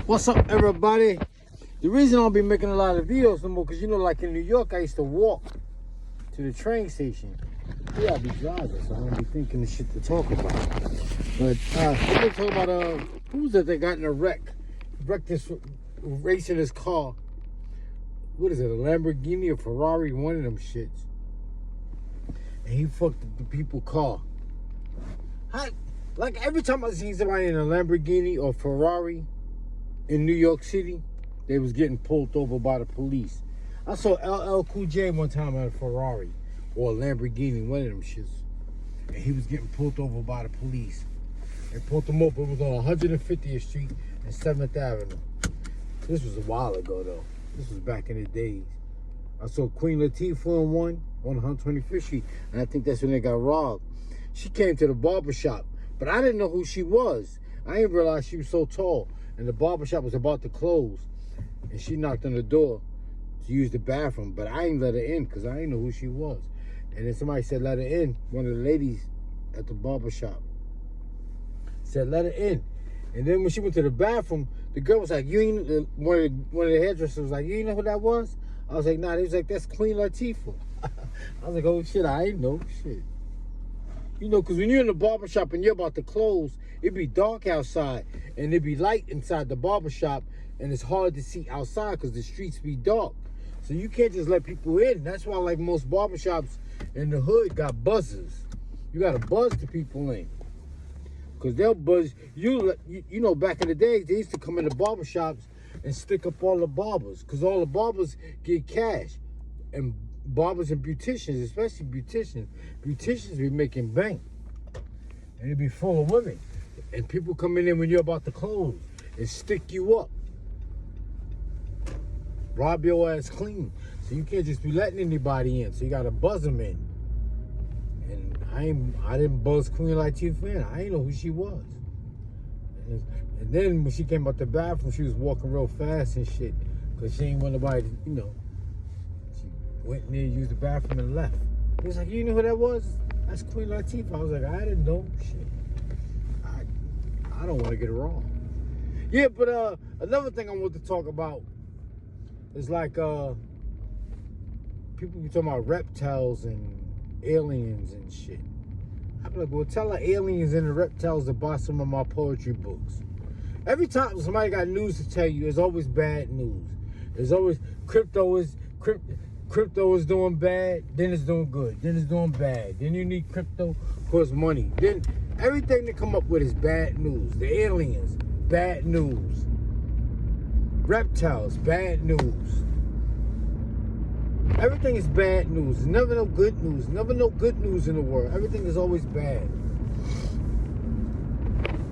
What's up, everybody? The reason I'll be making a lot of videos no more, because you know, like in New York, I used to walk to the train station. Yeah, I'll be driving, so I don't be thinking of shit to talk about. But we're gonna talk about who was it that got in a wreck? Wrecked this racing his car. What is it? A Lamborghini or Ferrari? One of them shits. And he fucked the people's car. Like every time I see somebody in a Lamborghini or Ferrari in New York City, they was getting pulled over by the police. I saw LL Cool J one time in a Ferrari or a Lamborghini, one of them shits. And he was getting pulled over by the police. They pulled him over. It was on 150th Street and 7th Avenue. This was a while ago, though. This was back in the days. I saw Queen Latifah in one on 125th Street, and I think that's when they got robbed. She came to the barbershop, but I didn't know who she was. I didn't realize she was so tall, and the barbershop was about to close, and she knocked on the door to use the bathroom, but I didn't let her in because I didn't know who she was. And then somebody said, let her in. One of the ladies at the barbershop said, let her in. And then when she went to the bathroom, the girl was like, you ain't, one of the hairdressers was like, you ain't know who that was? I was like, nah. They was like, that's Queen Latifah. I was like, oh shit, I ain't know shit. You know, because when you're in the barbershop and you're about to close, it be dark outside and it be light inside the barbershop, and it's hard to see outside because the streets be dark. So you can't just let people in. That's why, like, most barbershops in the hood got buzzers. You got to buzz the people in. Because they'll buzz. You know, back in the days, they used to come in the barbershops and stick up all the barbers. Because all the barbers get cash. And barbers and beauticians, especially beauticians be making bank. And it be full of women. And people coming in when you're about to close and stick you up. Rob your ass clean. So you can't just be letting anybody in. So you got to buzz them in. And I didn't buzz Queen Latifah in. I didn't know who she was. And then when she came out the bathroom, she was walking real fast and shit. Because she ain't want nobody to, you know. She went in there, used the bathroom, and left. He was like, you know who that was? That's Queen Latifah. I was like, I didn't know. Shit. I don't want to get it wrong. Yeah, but another thing I want to talk about is like people be talking about reptiles and aliens and shit. I'm like, well, tell the aliens and the reptiles to buy some of my poetry books. Every time somebody got news to tell you, there's always bad news. There's always crypto is doing bad, then it's doing good, then it's doing bad. Then you need crypto, costs money. Then everything they come up with is bad news. The aliens, bad news. Reptiles, bad news. Everything is bad news. There's never no good news. Never no good news in the world. Everything is always bad.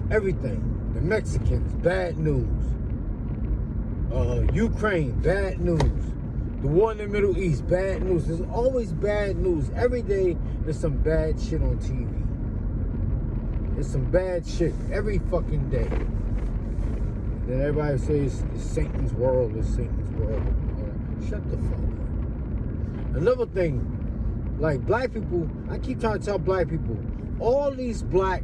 Everything. The Mexicans, bad news. Ukraine, bad news. The war in the Middle East, bad news. There's always bad news. Every day there's some bad shit on TV. There's some bad shit every fucking day. Then everybody says it's Satan's world, it's Satan's world. Shut the fuck up. Another thing, like black people, I keep trying to tell black people, all these black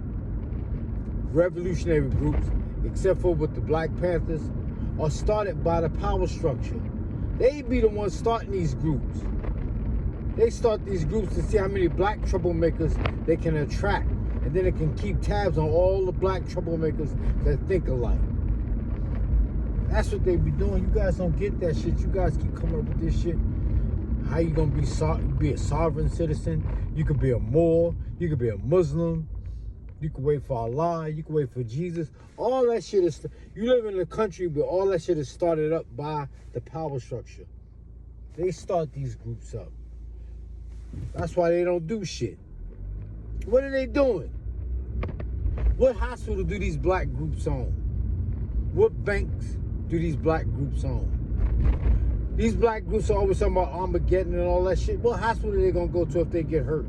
revolutionary groups, except for with the Black Panthers, are started by the power structure. They be the ones starting these groups. They start these groups to see how many black troublemakers they can attract. And then they can keep tabs on all the black troublemakers that think alike. That's what they be doing. You guys don't get that shit. You guys keep coming up with this shit. How you gonna be a sovereign citizen? You could be a Moor. You could be a Muslim. You could wait for Allah. You could wait for Jesus. All that shit is... You live in a country where all that shit is started up by the power structure. They start these groups up. That's why they don't do shit. What are they doing? What hospital do these black groups own? What banks do these black groups own? These black groups are always talking about Armageddon and all that shit. What hospital are they gonna go to if they get hurt?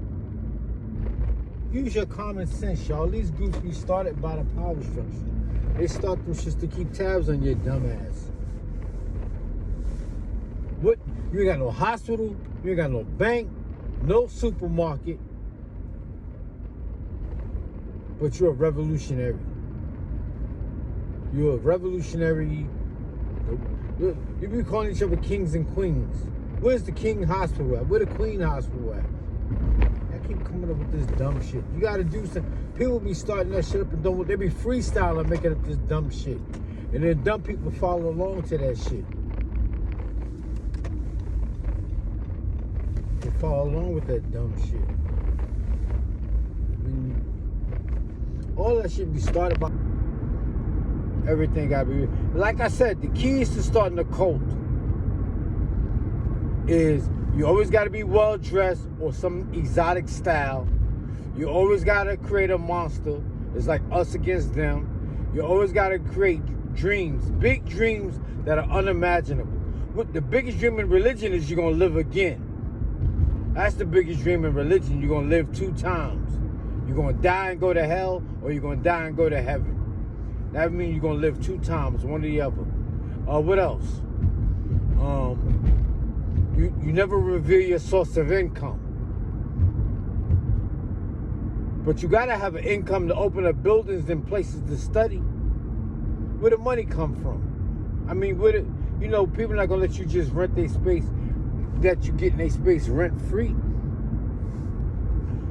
Use your common sense, y'all. These groups be started by the power structure. They start them shits to keep tabs on your dumb ass. What? You ain't got no hospital, you ain't got no bank, no supermarket, but you're a revolutionary. You're a revolutionary. You be calling each other kings and queens. Where's the King Hospital at? Where the Queen Hospital at? I keep coming up with this dumb shit. You gotta do something. People be starting that shit up and they be freestyling, making up this dumb shit. And then dumb people follow along to that shit. They follow along with that dumb shit. I mean, all that shit be started by everything gotta be. Like I said, the keys to starting a cult is you always gotta be well dressed or some exotic style. You always gotta create a monster. It's like us against them. You always gotta create dreams, big dreams that are unimaginable. What the biggest dream in religion is you're gonna live again. That's the biggest dream in religion. You're gonna live 2 times. You're gonna die and go to hell, or you're gonna die and go to heaven. That means you're gonna live 2 times, one or the other. What else? You never reveal your source of income. But you gotta have an income to open up buildings and places to study. Where the money come from? I mean, people not gonna let you just rent their space, that you get in their space rent free.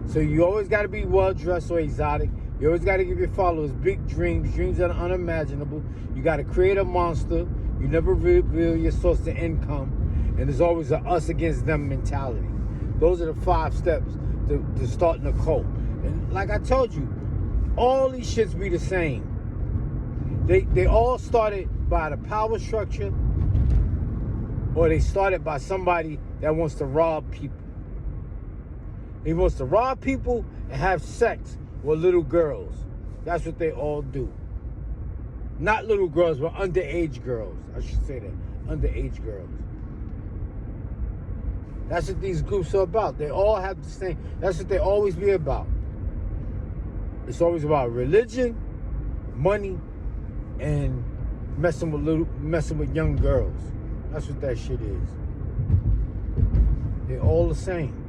So you always gotta be well dressed or exotic. You always gotta give your followers big dreams that are unimaginable. You gotta create a monster. You never reveal your source of income. And there's always an us against them mentality. Those are the 5 steps to starting a cult. And like I told you, all these shits be the same. They all started by the power structure, or they started by somebody that wants to rob people. He wants to rob people and have sex with little girls. That's what they all do. Not little girls, but underage girls. I should say that. Underage girls. That's what these groups are about. They all have the same. That's what they always be about. It's always about religion, money, and messing with young girls. That's what that shit is. They're all the same.